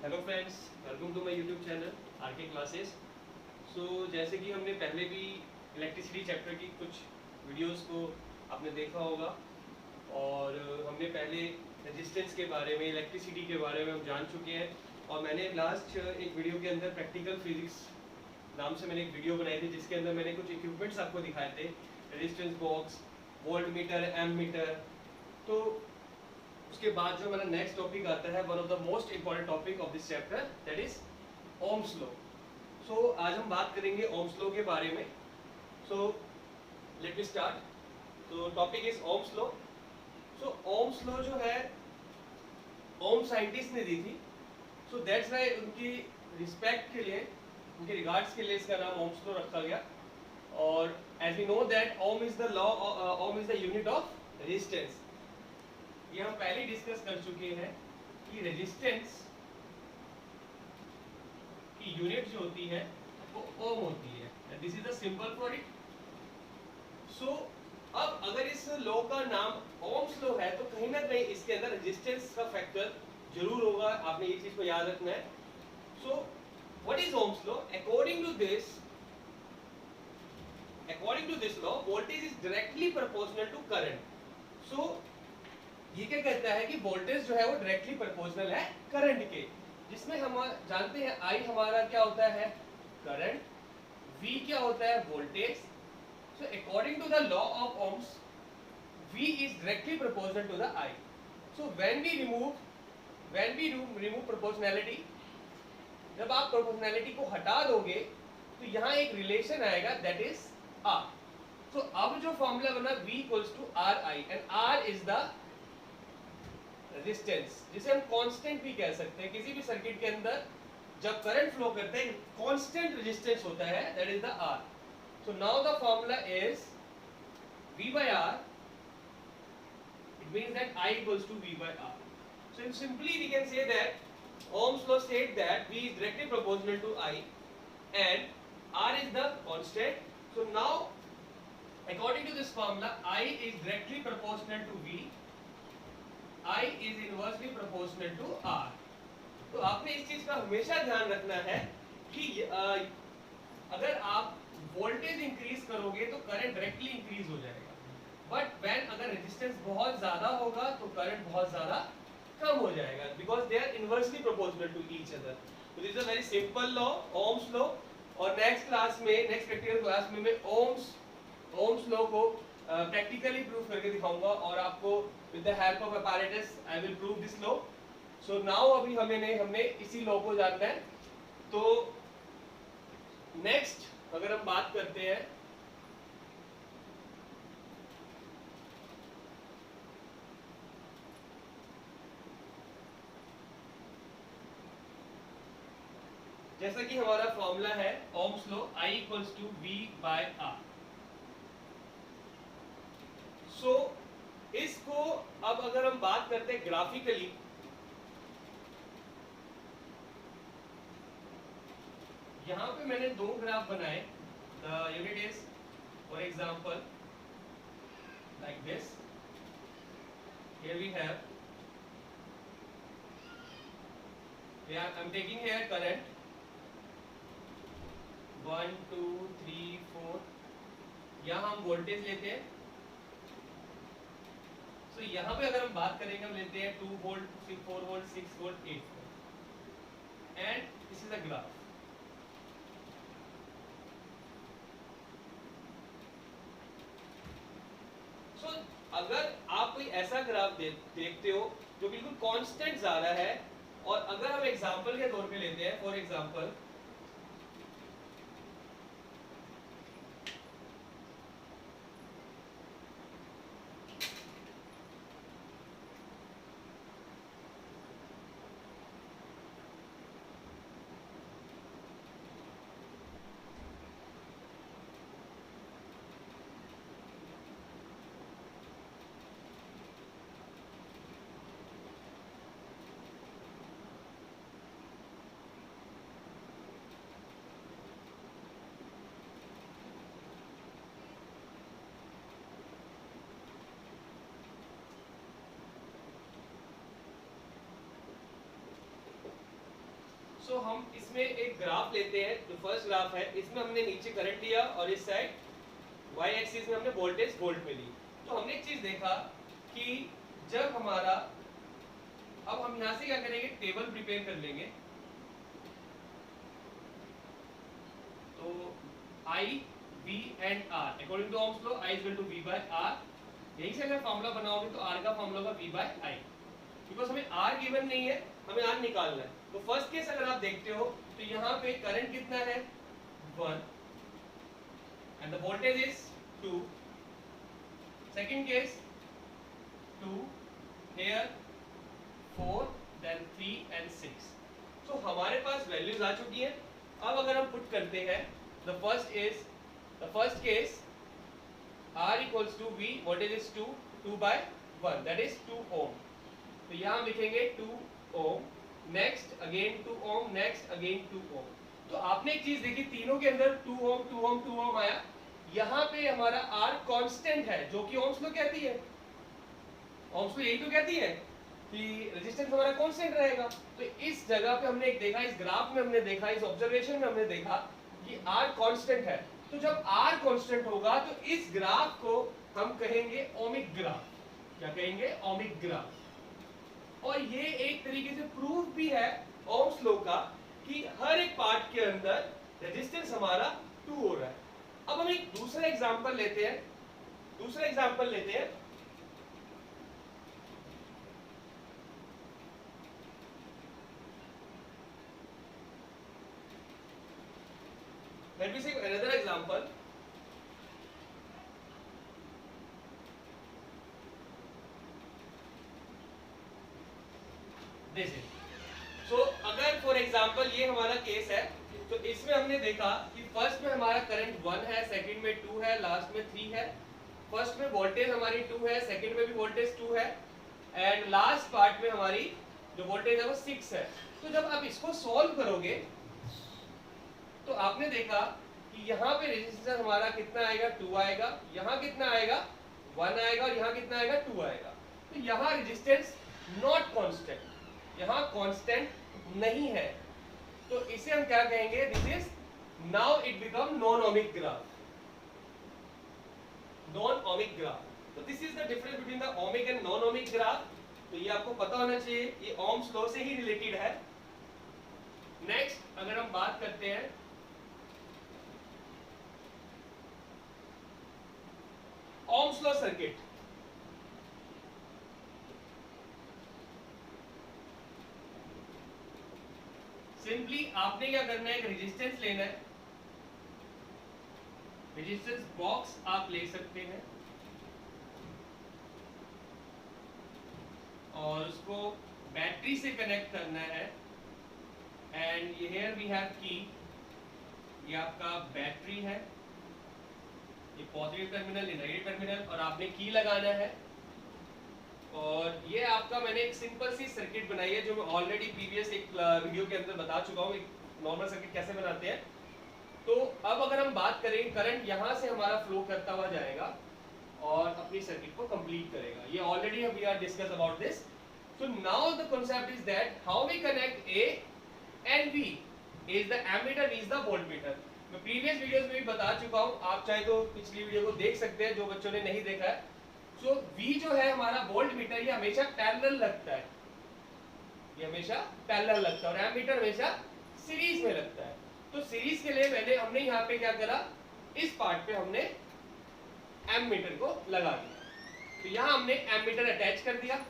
Hello friends, welcome to my YouTube channel RK classes. जैसे कि हमने पहले भी इलेक्ट्रिसिटी चैप्टर की कुछ वीडियोस को आपने देखा होगा और हमने पहले रेजिस्टेंस के बारे में, इलेक्ट्रिसिटी के बारे में हम जान चुके हैं। और मैंने लास्ट एक वीडियो के अंदर प्रैक्टिकल फिजिक्स नाम से मैंने एक वीडियो बनाई थी जिसके अंदर मैंने कुछ इक्विपमेंट्स आपको दिखाए थे, resistance box, voltmeter, ammeter. तो उसके बाद जो हमारा नेक्स्ट टॉपिक आता है, one of the most important topic of this chapter, that is Ohm's law. आज हम बात करेंगे ओम्स लॉ के बारे में। Let me start. तो topic is Ohm's law. Ohm's law जो है ओम साइंटिस्ट ने दी थी, सो दैट्स व्हाई उनकी रिस्पेक्ट के लिए, उनके रिगार्ड्स के लिए इसका नाम ओम्स लॉ रखा गया। और as we know that Ohm is the law, ohm is the unit of resistance. ये हम पहले डिस्कस कर चुके हैं कि रेजिस्टेंस की यूनिट जो होती है वो ओम होती है। This is the symbol for it. अब अगर इस लॉ का नाम ओम्स लॉ है तो कहीं ना कहीं इसके अंदर रेजिस्टेंस का फैक्टर जरूर होगा, आपने ये चीज को याद रखना है। What is Ohm's law? according to this law, voltage is directly proportional to current। ये क्या कहता है कि वोल्टेज जो है वो डायरेक्टली प्रोपोर्शनल है करंट के, जिसमें हम जानते हैं I हमारा क्या होता है, करंट, V क्या होता है, voltage. So according to the law of Ohm's, V is directly proportional to the I। So when we remove proportionality, जब आप प्रोपोर्शनैलिटी को हटा दोगे तो यहाँ एक रिलेशन आएगा, दैट इज R। सो अब जो फॉर्मूला बना V equals to RI, and R is the resistance, जिसे हम कांस्टेंट भी कह सकते हैं। किसी भी सर्किट के अंदर जब करंट फ्लो करते हैं, कांस्टेंट रेजिस्टेंस होता है, that is the R। So now the formula is V by R। It means that I equals to V by R। So simply we can say that Ohm's law states that V is directly proportional to I and R is the constant। So now according to this formula, I is directly proportional to V, I is inversely proportional to R। तो आपने इस चीज का हमेशा ध्यान रखना है कि अगर आप वोल्टेज इंक्रीज करोगे तो करंट डायरेक्टली इंक्रीज हो जाएगा, बट व्हेन अगर रेजिस्टेंस बहुत ज्यादा होगा तो करंट बहुत ज्यादा कम हो जाएगा, because they are inversely proportional to each other. तो this is a very simple law, Ohm's law. और नेक्स्ट प्रैक्टिकल क्लास में मैं ओम्स लॉ को प्रैक्टिकली प्रूव करके दिखाऊंगा और आपको with the help of apparatus I will prove this law. So now अभी हमने इसी लॉ को जानना है। तो नेक्स्ट अगर हम बात करते हैं, जैसा कि हमारा फॉर्मूला है Ohm's law, I equals to V by R। इसको अब अगर हम बात करते हैं ग्राफिकली, यहां पे मैंने दो ग्राफ बनाए। The unit is for example like this. Here we have, I am taking here current 1 2 3 4। यहां हम वोल्टेज लेते हैं। तो यहाँ पे अगर हम बात करेंगे, हम लेते हैं 2 volt, 4 volt, 6 volt, 8 volt, and this is a graph. अगर आप कोई ऐसा ग्राफ देखते हो जो बिल्कुल कांस्टेंट जा रहा है, और अगर हम एग्जांपल के तौर पे लेते हैं, फॉर एग्जांपल सो हम इसमें एक ग्राफ लेते हैं, जो फर्स्ट ग्राफ है इसमें हमने नीचे करंट लिया और इस साइड y एक्सिस में हमने वोल्टेज वोल्ट में ली। तो हमने एक चीज देखा कि जब हमारा, अब हम यहां से क्या करेंगे, टेबल प्रिपेयर कर लेंगे। तो I, V and R according to Ohm's law I is equal to V by R। यहीं से अगर फॉर्मूला बनाओगे तो R का फॉर्मूला होगा V by I, बिकॉज हमें R गिवन नहीं है, हमें R निकालना है। तो फर्स्ट केस अगर आप देखते हो तो यहाँ पे करंट कितना है 1 and the voltage is 2। Second case 2, here 4, then 3 and 6। तो हमारे पास वैल्यूज आ चुकी हैं। अब अगर हम पुट करते हैं the first case R equals to V, voltage is 2 by 1, that is 2 ohm। तो यहाँ हम लिखेंगे 2 ohm, next again 2 ohm, next again 2 ohm। तो आपने एक चीज देखी, तीनों के अंदर 2 ohm 2 ohm 2 ohm आया। यहाँ पे हमारा R कांस्टेंट है, जो कि ओम्स लॉ कहती है। ओम्स लॉ यही तो कहती है कि रेजिस्टेंस हमारा कांस्टेंट रहेगा। तो इस जगह पे हमने एक देखा, इस ग्राफ में हमने देखा, इस ऑब्जर्वेशन में हमने देखा कि R कांस्टेंट है। तो जब R कांस्टेंट होगा तो इस ग्राफ को हम कहेंगे ओमिक ग्राफ। क्या कहेंगे? Ohmic graph. और ये एक तरीके से प्रूफ भी है ओम्स लॉ का कि हर एक पार्ट के अंदर रेजिस्टेंस हमारा 2 हो रहा है। अब हम एक दूसरा एग्जांपल लेते हैं, let me say another example। this is so अगर फॉर एग्जांपल ये हमारा केस है, तो इसमें हमने देखा कि फर्स्ट में हमारा करंट 1 है, सेकंड में 2 है, लास्ट में 3 है। फर्स्ट में वोल्टेज हमारी 2 है, सेकंड में भी वोल्टेज 2 है एंड लास्ट पार्ट में हमारी जो वोल्टेज है वो 6 है। तो जब आप इसको सॉल्व करोगे तो आपने देखा कि यहाँ पे रेजिस्टेंस हमारा कितना आएगा, 2 आएगा, यहाँ कितना आएगा, 1 आएगा और यहाँ कितना आएगा, 2 आएगा। तो यहाँ रेजिस्टेंस नॉट कांस्टेंट, यहाँ कांस्टेंट नहीं है। तो इसे हम क्या कहेंगे? This is now it become non ohmic graph. Non ohmic graph. तो this is the difference between the ohmic and non ohmic graph. तो ये आपको पता होना चाहिए, ये ओम्स लॉ से ही रिलेटेड है। नेक्स्ट अगर हम बात करते हैं ओम्स लॉ सर्किट, सिंपली आपने क्या करना है, एक रेजिस्टेंस लेना है। रेजिस्टेंस बॉक्स आप ले सकते हैं और उसको बैटरी से कनेक्ट करना है एंड हियर वी हैव की, ये आपका बैटरी है, ये पॉजिटिव टर्मिनल, ये नेगेटिव टर्मिनल और आपने की लगाना है। और ये आपका मैंने एक सिंपल सी सर्किट बनाई है जो मैं ऑलरेडी प्रीवियस एक वीडियो के अंदर बता चुका हूँ, एक नॉर्मल सर्किट कैसे बनाते हैं। तो अब अगर हम बात करें, करंट यहाँ से हमारा फ्लो करता हुआ जाएगा और अपनी सर्किट को कंप्लीट करेगा। ये already we are discuss about this. So now the concept is that how we connect A and V is the ammeter, V is the voltmeter। मैं प्रीवियस वीडियोस में भी बता चुका हूँ, आप चाहे तो पिछली वीडियो को देख सकते हैं जो बच्चों ने नहीं देखा है। So V जो है हमारा वोल्टमीटर, ये हमेशा पैरेलल लगता है, ये हमेशा पैरेलल लगता है और एमीटर हमेशा सीरीज में लगता है। तो सीरीज के लिए हमने यहाँ पे क्या करा, इस पार्ट पे हमने एमीटर को लगा दिया। तो यहाँ हमने एमीटर अटैच कर दिया।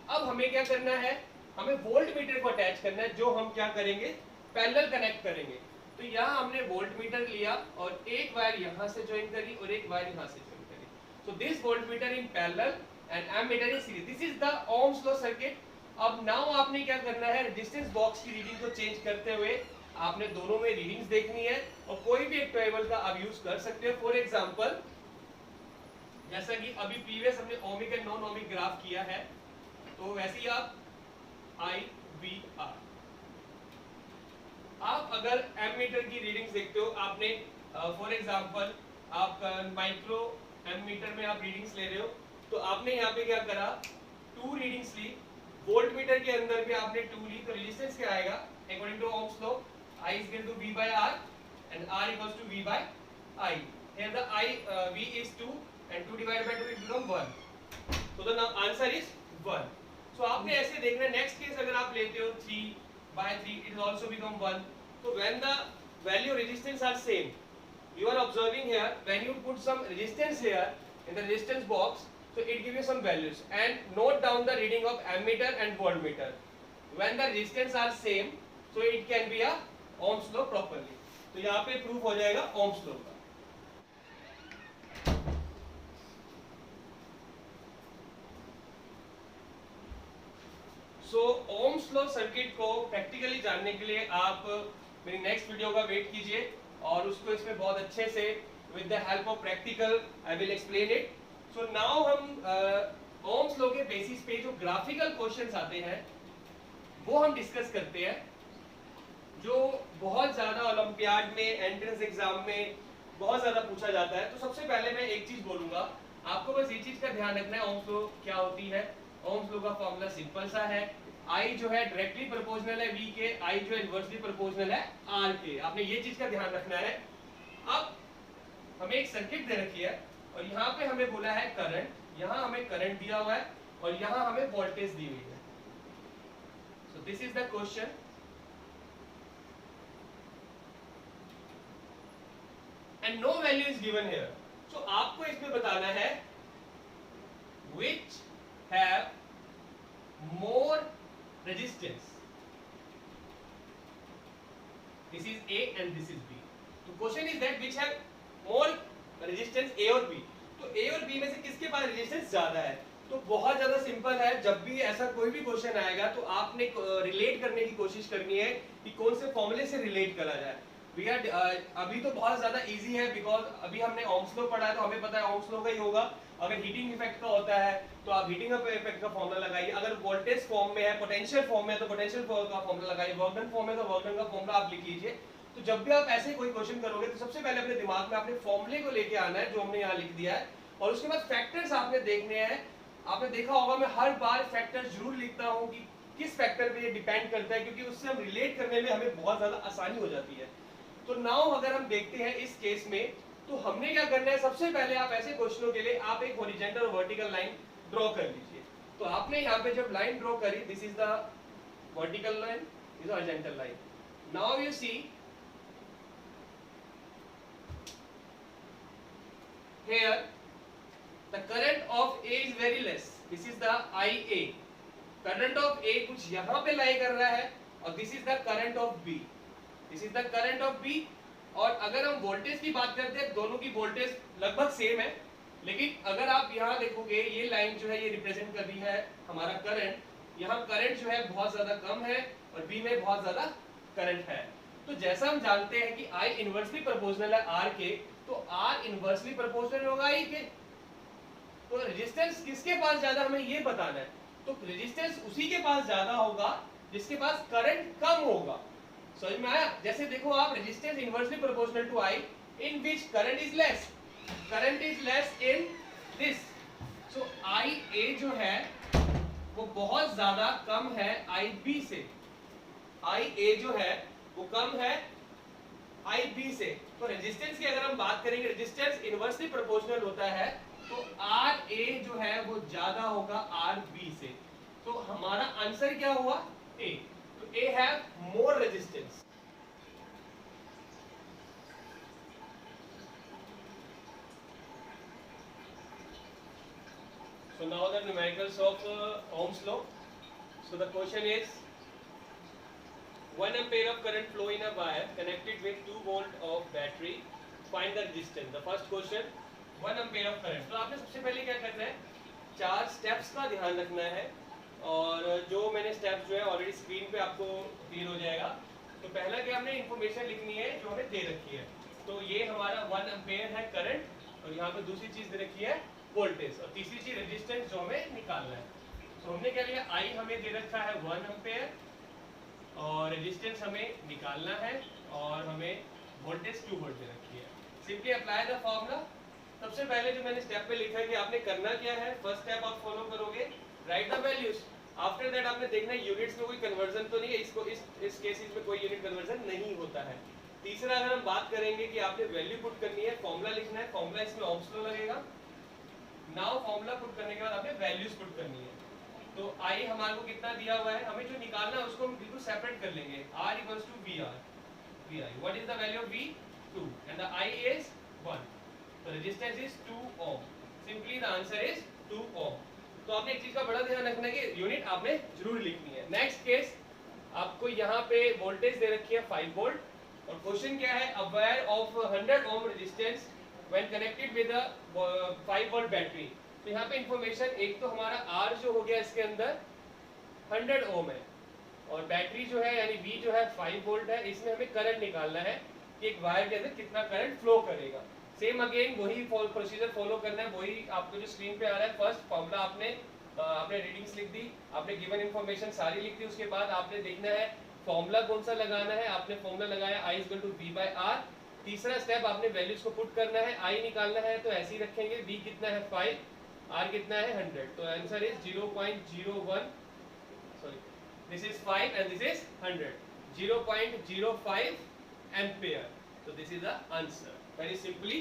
अब हमें क्या करना है, हमें वोल्टमीटर को अटैच करना है, जो हम क्या करेंगे, पैरेलल कनेक्ट करेंगे। तो यहाँ हमने वोल्टमीटर लिया और एक वायर यहाँ से ज्वाइन करी और एक वायर यहाँ से ज्वाइन करी। So this voltmeter in parallel and ammeter in series. This is the Ohm's law circuit. अब नाउ आपने क्या करना है, रेजिस्टेंस बॉक्स की रीडिंग को चेंज करते हुए आपने दोनों में रीडिंग्स देखनी है और कोई भी एक टेबल का आप यूज कर सकते हो। फॉर एग्जांपल जैसा कि अभी प्रीवियस हमने ohmic and non ohmic graph किया है, तो वैसे ही आप IVR, आप अगर एमीटर की रीडिंग्स देखते हो, आपने फॉर एग्जांपल आप माइक्रो एमीटर में आप रीडिंग्स ले रहे हो, तो आपने यहाँ पे क्या करा, 2 रीडिंग्स ली। वोल्टमीटर के अंदर भी आपने 2 ली, तो रेजिस्टेंस क्या आएगा, according to Ohm's law, I is equal to V by R and R equals to V by I. Here the V is 2 and 2 divided by 2 it becomes 1. So the answer is 1. So आपने ऐसे देखना है. Next case अगर आप लेते हो 3 by 3 it will also become 1. So when the value resistance are same, you are observing here when you put some resistance here in the resistance box, so it gives you some values and note down the reading of ammeter and voltmeter. When the resistance are same, so it can be a Ohm's law properly. तो यहाँ पे proof हो जाएगा Ohm's law का. सो ohms law circuit को practically जानने के लिए आप मेरी नेक्स्ट वीडियो का वेट कीजिए और उसको इसमें बहुत अच्छे से with the help of practical I will explain it. So now हम ओम्स लॉ के बेसिस पे जो ग्राफिकल क्वेश्चंस आते हैं वो हम डिस्कस करते हैं, जो बहुत ज्यादा ओलंपियाड में, एंट्रेंस एग्जाम में बहुत ज्यादा पूछा जाता है. तो सबसे पहले मैं एक चीज बोलूंगा, आपको बस ये चीज का ध्यान रखना है ओम्स लॉ क्या होती है. ओम्स लॉ का फॉर्मूला सिंपल सा है, I जो है डायरेक्टली प्रोपोर्शनल है V के, I जो इनवर्सली प्रोपोर्शनल है R के. आपने ये चीज का ध्यान रखना है. अब हमें एक सर्किट दे रखी है और यहाँ पे हमें बोला है करंट, यहाँ हमें करंट दिया हुआ है और यहाँ हमें वोल्टेज दी हुई है. So this is the question. And no value is given here. So आपको इसमें बताना है which have more resistance. This is A and this is B. The question is that which have more resistance, A और B. तो A और B में से किसके पास रेजिस्टेंस ज्यादा है? तो बहुत ज्यादा सिंपल है. जब भी ऐसा कोई भी क्वेश्चन आएगा तो आपने रिलेट करने की कोशिश करनी है कि कौन से फॉर्मूले से रिलेट करा जाए. अभी तो बहुत ज्यादा इजी है बिकॉज अभी हमने ओम्स लॉ पढ़ा है तो हमें पता है ओम्स लॉ का ही होगा. अगर हीटिंग इफेक्ट का होता है तो आप हीटिंग इफेक्ट का फॉर्मूला लगाइए. अगर वोल्टेज फॉर्म में है, पोटेंशियल फॉर्म में है तो पोटेंशियल का फॉर्मूला लगाइए. वर्क डन फॉर्म में तो वर्क डन का फॉर्मूला आप लिख लीजिए. तो जब भी आप ऐसे कोई क्वेश्चन करोगे तो सबसे पहले अपने दिमाग में आपने फॉर्मूले को लेके आना है जो हमने यहाँ लिख दिया है और उसके बाद फैक्टर्स आपने देखने हैं. आपने देखा होगा मैं हर बार फैक्टर जरूर लिखता हूँ कि किस फैक्टर पे ये डिपेंड करता है, क्योंकि उससे हम रिलेट करने में हमें बहुत ज्यादा आसानी हो जाती है. तो नाउ अगर हम देखते हैं इस केस में तो हमने क्या करना है, सबसे पहले आप ऐसे क्वेश्चनों के लिए आप एक हॉरिजॉन्टल और वर्टिकल लाइन ड्रॉ कर लीजिए. तो आपने यहाँ पे जब लाइन ड्रॉ करी, this is the vertical line, this is horizontal line. Now you see here the current of A is very less. This is the IA. Current of A कुछ यहाँ पे लाई कर रहा है और this is the current of B. This is the current of B. और अगर हम वोल्टेज की बात करते हैं दोनों की वोल्टेज लगभग सेम है, लेकिन अगर आप यहाँ देखोगे ये लाइन जो है ये रिप्रेजेंट कर रही है हमारा करंट. यहाँ करंट जो है बहुत ज्यादा कम है और B में बहुत ज्यादा करंट है. तो जैसा हम जानते हैं कि I इनवर्सली प्रोपोर्शनल है R के, तो R इनवर्सली प्रोपोर्शनल होगा I के. तो रेजिस्टेंस किसके पास ज्यादा हमें ये बताना है. तो रेजिस्टेंस उसी के पास ज्यादा होगा जिसके पास करंट कम होगा. समझ में आया? जैसे देखो आप resistance inversely proportional to I in which current is less. Current is less in this. So IA जो है वो बहुत ज्यादा कम है IB से. IA जो है वो कम है IB से. तो रेजिस्टेंस की अगर हम बात करेंगे, रेजिस्टेंस इनवर्सली प्रोपोर्शनल होता है तो RA जो है वो ज्यादा होगा RB से. तो हमारा आंसर क्या हुआ? A. तो A have more resistance. So now the numericals of Ohm's law. So the question is 1 ampere of current flow in a wire connected with 2 volt of battery. Find the resistance. The first question 1 ampere of current. तो आपने सबसे पहले क्या करना है, 4 steps का ध्यान रखना है और जो मैंने स्टेप्स जो है ऑलरेडी स्क्रीन पे आपको क्लियर हो जाएगा. तो पहला क्या हमने इंफॉर्मेशन लिखनी है जो हमें दे रखी है. तो ये हमारा 1 एम्पेयर है करंट और यहाँ पे दूसरी चीज दे रखी है वोल्टेज और तीसरी चीज रेजिस्टेंस जो हमें निकालना है. तो हमने क्या लिया, I हमें दे रखा है 1 एम्पेयर और रेजिस्टेंस हमें निकालना है और हमें वोल्टेज 2 वोल्ट दे रखी है. Simply apply the formula. सबसे पहले जो मैंने स्टेप पे लिखा है कि आपने करना क्या है, फर्स्ट स्टेप आप फॉलो करोगे, right the values. After that आपने देखना है यूनिट्स में कोई कन्वर्जन तो नहीं है, इसको इस केसेस में कोई यूनिट कन्वर्जन नहीं होता है। तीसरा अगर हम बात करेंगे कि आपने वैल्यू पुट करनी है, फॉर्मूला लिखना है, फॉर्मूला इसमें ओम्स लॉ लगेगा। नाउ फॉर्मूला पुट करने के बाद आपने वैल्यूज पुट करनी है। तो आई हमारे को कितना दिया हुआ है, हमें जो निकालना है उसको हम बिल्कुल सेपरेट कर लेंगे। R equals to VR, VI, what is the value of V? 2 and the I is 1, so resistance is 2 ohm, simply the answer is 2 ohm। तो आपने एक चीज का बड़ा ध्यान रखना है कि यूनिट आपने जरूर लिखनी है। नेक्स्ट केस, आपको यहाँ पे वोल्टेज दे रखी है 5 वोल्ट और क्वेश्चन क्या है, a wire of 100 ohm resistance when connected with a 5 volt battery. तो यहाँ पे इंफॉर्मेशन, एक तो हमारा R जो हो गया इसके अंदर 100 ओम है और बैटरी जो है यानी V जो है 5 वोल्ट है। इसमें हमें करंट निकालना है कि एक वायर के अंदर कितना करंट फ्लो करेगा। सेम अगेन वही प्रोसीजर फॉलो करना है, वही आपको जो स्क्रीन पे आ रहा है। फर्स्ट फॉर्मूला आपने रीडिंग्स लिख दी, आपने गिवन इंफॉर्मेशन सारी लिख दी, उसके बाद आपने देखना है फॉर्मूला कौन सा लगाना है। आपने फॉर्मूला लगाया I इक्वल टू V/R। तीसरा स्टेप आपने वैल्यूज को पुट करना है, I निकालना है तो ऐसे ही रखेंगे, V कितना है 5, R कितना है 100, तो answer is 0.01, sorry this is 5 and this is 100, 0.05 ampere. तो this is the answer, very simply